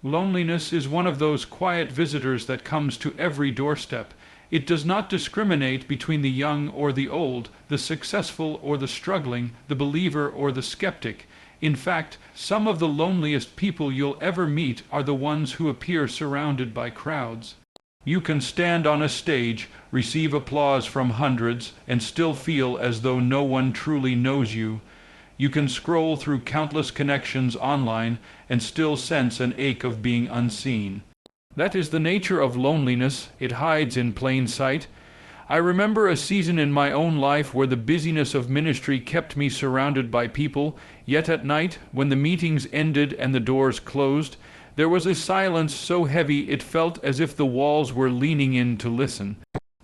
Loneliness is one of those quiet visitors that comes to every doorstep. It does not discriminate between the young or the old, the successful or the struggling, the believer or the skeptic. In fact, some of the loneliest people you'll ever meet are the ones who appear surrounded by crowds. You can stand on a stage, receive applause from hundreds, and still feel as though no one truly knows you. You can scroll through countless connections online and still sense an ache of being unseen. That is the nature of loneliness. It hides in plain sight. I remember a season in my own life where the busyness of ministry kept me surrounded by people, yet at night, when the meetings ended and the doors closed, there was a silence so heavy it felt as if the walls were leaning in to listen.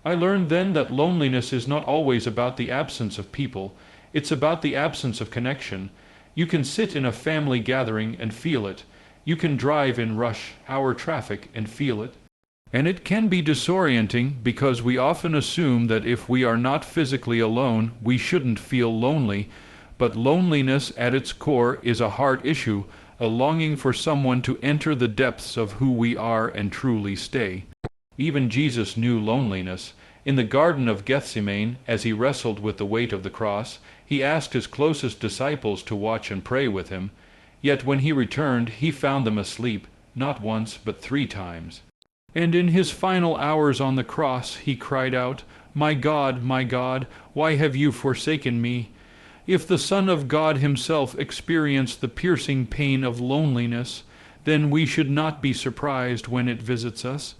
I learned then that loneliness is not always about the absence of people. It's about the absence of connection. You can sit in a family gathering and feel it. You can drive in rush hour traffic and feel it. And it can be disorienting because we often assume that if we are not physically alone, we shouldn't feel lonely. But loneliness at its core is a heart issue, a longing for someone to enter the depths of who we are and truly stay. Even Jesus knew loneliness. In the Garden of Gethsemane, as he wrestled with the weight of the cross, he asked his closest disciples to watch and pray with him. Yet when he returned, he found them asleep, not once but 3 times. And in his final hours on the cross, he cried out, my God, why have you forsaken me?" If the Son of God himself experienced the piercing pain of loneliness, then we should not be surprised when it visits us.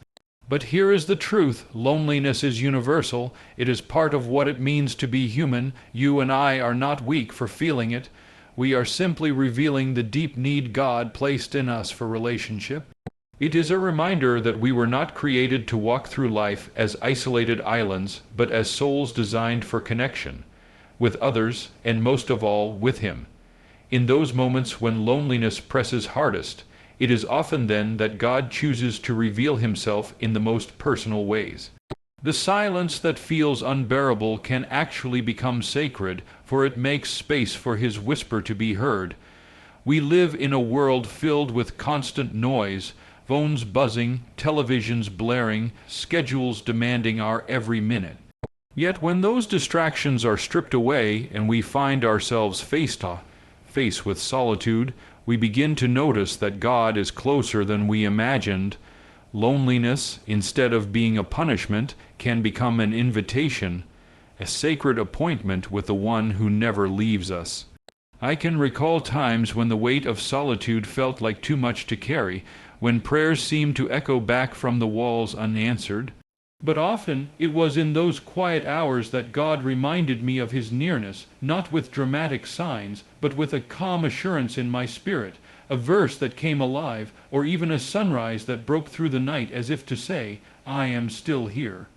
But here is the truth. Loneliness is universal. It is part of what it means to be human. You and I are not weak for feeling it. We are simply revealing the deep need God placed in us for relationship. It is a reminder that we were not created to walk through life as isolated islands, but as souls designed for connection with others, and most of all with Him. In those moments when loneliness presses hardest, it is often then that God chooses to reveal Himself in the most personal ways. The silence that feels unbearable can actually become sacred, for it makes space for His whisper to be heard. We live in a world filled with constant noise, phones buzzing, televisions blaring, schedules demanding our every minute. Yet when those distractions are stripped away and we find ourselves face to face with solitude, we begin to notice that God is closer than we imagined. Loneliness, instead of being a punishment, can become an invitation, a sacred appointment with the One who never leaves us. I can recall times when the weight of solitude felt like too much to carry, when prayers seemed to echo back from the walls unanswered. But often it was in those quiet hours that God reminded me of His nearness, not with dramatic signs, but with a calm assurance in my spirit, a verse that came alive, or even a sunrise that broke through the night as if to say, I am still here.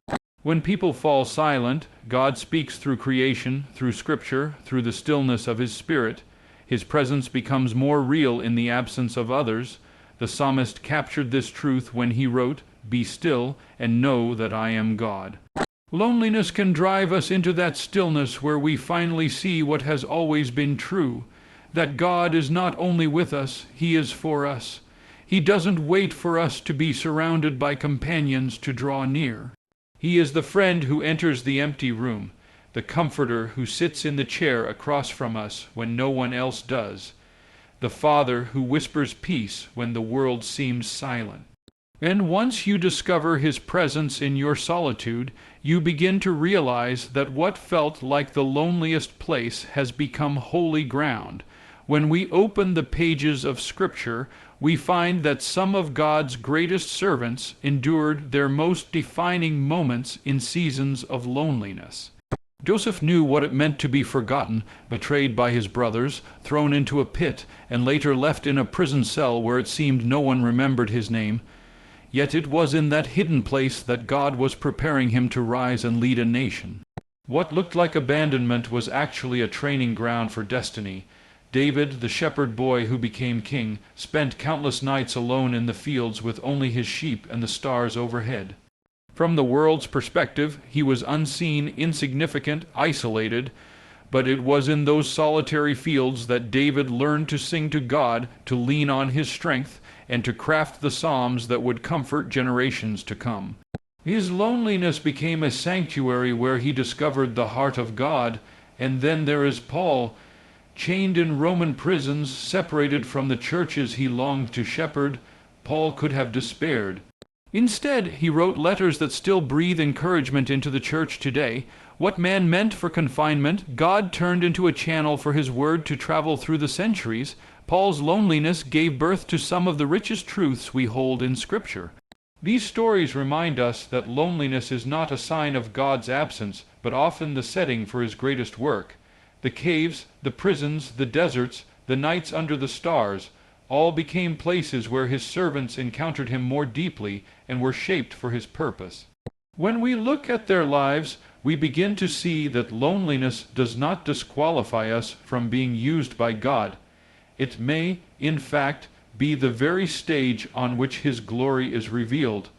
When people fall silent, God speaks through creation, through Scripture, through the stillness of His Spirit. His presence becomes more real in the absence of others. The psalmist captured this truth when he wrote, "Be still and know that I am God." Loneliness can drive us into that stillness where we finally see what has always been true, that God is not only with us, He is for us. He doesn't wait for us to be surrounded by companions to draw near. He is the friend who enters the empty room, the comforter who sits in the chair across from us when no one else does, the Father who whispers peace when the world seems silent. And once you discover His presence in your solitude, you begin to realize that what felt like the loneliest place has become holy ground. When we open the pages of Scripture, we find that some of God's greatest servants endured their most defining moments in seasons of loneliness. Joseph knew what it meant to be forgotten, betrayed by his brothers, thrown into a pit, and later left in a prison cell where it seemed no one remembered his name. Yet it was in that hidden place that God was preparing him to rise and lead a nation. What looked like abandonment was actually a training ground for destiny. David, the shepherd boy who became king, spent countless nights alone in the fields with only his sheep and the stars overhead. From the world's perspective, he was unseen, insignificant, isolated, but it was in those solitary fields that David learned to sing to God, to lean on His strength, and to craft the psalms that would comfort generations to come. His loneliness became a sanctuary where he discovered the heart of God. And then there is Paul, chained in Roman prisons, separated from the churches he longed to shepherd. Paul could have despaired. Instead, he wrote letters that still breathe encouragement into the church today. What man meant for confinement, God turned into a channel for his word to travel through the centuries. Paul's loneliness gave birth to some of the richest truths we hold in Scripture. These stories remind us that loneliness is not a sign of God's absence, but often the setting for his greatest work. The caves, the prisons, the deserts, the nights under the stars, all became places where his servants encountered him more deeply and were shaped for his purpose. When we look at their lives, we begin to see that loneliness does not disqualify us from being used by God. It may, in fact, be the very stage on which his glory is revealed.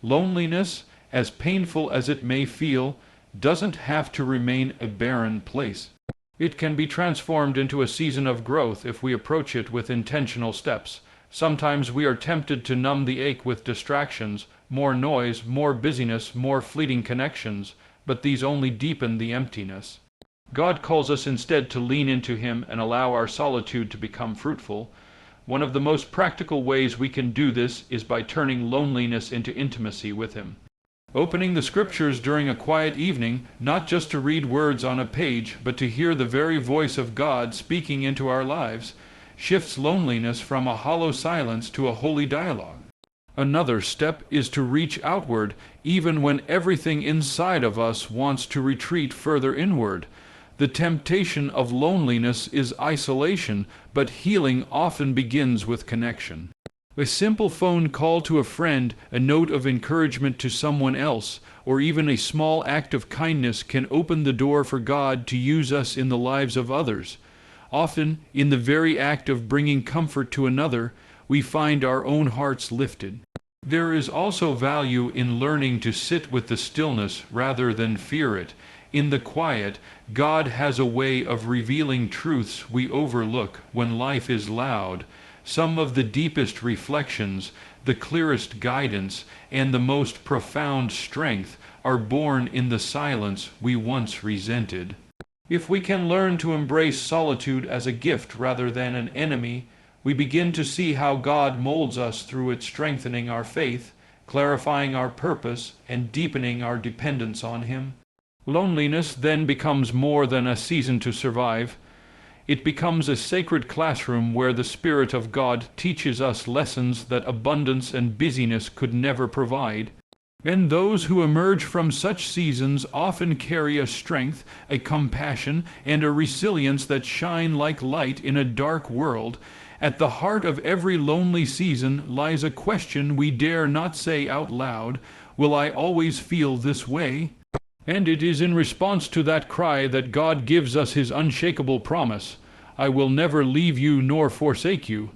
Loneliness, as painful as it may feel, doesn't have to remain a barren place. It can be transformed into a season of growth if we approach it with intentional steps. Sometimes we are tempted to numb the ache with distractions, more noise, more busyness, more fleeting connections, but these only deepen the emptiness. God calls us instead to lean into him and allow our solitude to become fruitful. One of the most practical ways we can do this is by turning loneliness into intimacy with him. Opening the Scriptures during a quiet evening, not just to read words on a page, but to hear the very voice of God speaking into our lives, shifts loneliness from a hollow silence to a holy dialogue. Another step is to reach outward, even when everything inside of us wants to retreat further inward. The temptation of loneliness is isolation, but healing often begins with connection. A simple phone call to a friend, a note of encouragement to someone else, or even a small act of kindness can open the door for God to use us in the lives of others. Often, in the very act of bringing comfort to another, we find our own hearts lifted. There is also value in learning to sit with the stillness rather than fear it. In the quiet, God has a way of revealing truths we overlook when life is loud. Some of the deepest reflections, the clearest guidance, and the most profound strength are born in the silence we once resented. If we can learn to embrace solitude as a gift rather than an enemy, we begin to see how God molds us through it, strengthening our faith, clarifying our purpose, and deepening our dependence on him. Loneliness then becomes more than a season to survive. It becomes a sacred classroom where the Spirit of God teaches us lessons that abundance and busyness could never provide. And those who emerge from such seasons often carry a strength, a compassion, and a resilience that shine like light in a dark world. At the heart of every lonely season lies a question we dare not say out loud: will I always feel this way? And it is in response to that cry that God gives us his unshakable promise: I will never leave you nor forsake you.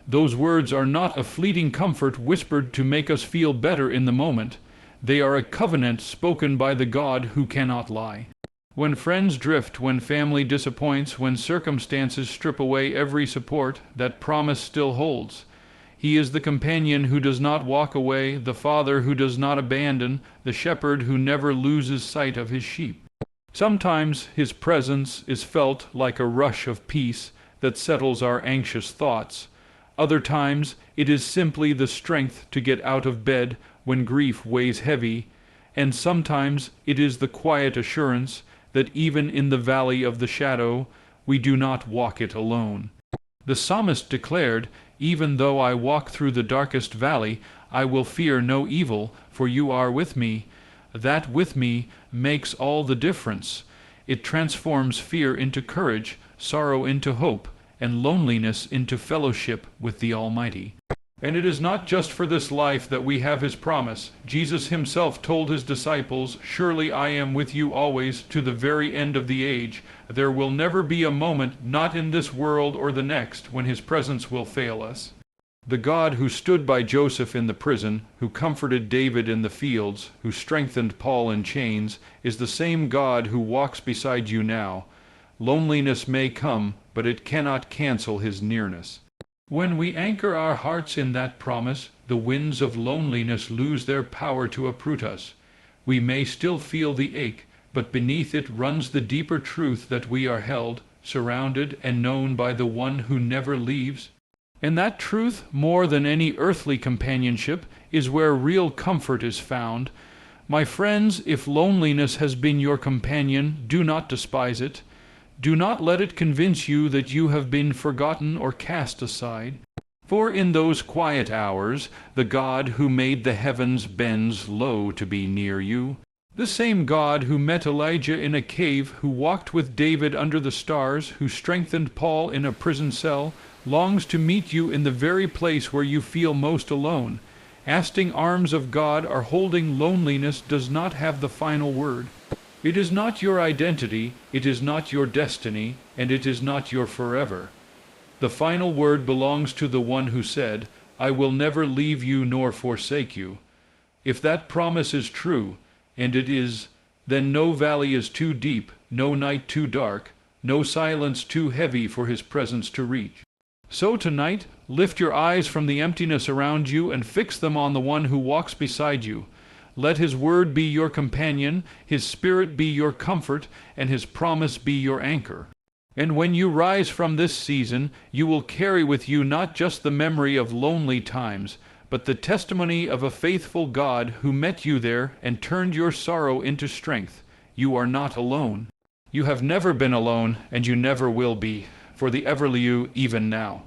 Those words are not a fleeting comfort whispered to make us feel better in the moment. They are a covenant spoken by the God who cannot lie. When friends drift, when family disappoints, when circumstances strip away every support, that promise still holds. He is the companion who does not walk away, the father who does not abandon, the shepherd who never loses sight of his sheep. Sometimes his presence is felt like a rush of peace that settles our anxious thoughts. Other times it is simply the strength to get out of bed when grief weighs heavy, and sometimes it is the quiet assurance that even in the valley of the shadow, we do not walk it alone. The psalmist declared, "Even though I walk through the darkest valley, I will fear no evil, for you are with me." That "with me" makes all the difference. It transforms fear into courage, sorrow into hope, and loneliness into fellowship with the Almighty. And it is not just for this life that we have his promise. Jesus himself told his disciples, "Surely I am with you always, to the very end of the age." There will never be a moment, not in this world or the next, when his presence will fail us. The God who stood by Joseph in the prison, who comforted David in the fields, who strengthened Paul in chains, is the same God who walks beside you now. Loneliness may come, but it cannot cancel his nearness. When we anchor our hearts in that promise, the winds of loneliness lose their power to uproot us. We may still feel the ache, but beneath it runs the deeper truth that we are held, surrounded, and known by the one who never leaves. And that truth, more than any earthly companionship, is where real comfort is found. My friends, if loneliness has been your companion, do not despise it. Do not let it convince you that you have been forgotten or cast aside. For in those quiet hours, the God who made the heavens bends low to be near you. The same God who met Elijah in a cave, who walked with David under the stars, who strengthened Paul in a prison cell, longs to meet you in the very place where you feel most alone. Asking arms of God are holding loneliness does not have the final word. It is not your identity, it is not your destiny, and it is not your forever. The final word belongs to the one who said, "I will never leave you nor forsake you." If that promise is true, and it is, then no valley is too deep, no night too dark, no silence too heavy for his presence to reach. So tonight, lift your eyes from the emptiness around you and fix them on the one who walks beside you. Let his word be your companion, his spirit be your comfort, and his promise be your anchor. And when you rise from this season, you will carry with you not just the memory of lonely times, but the testimony of a faithful God who met you there and turned your sorrow into strength. You are not alone. You have never been alone, and you never will be, for the Everlew even now.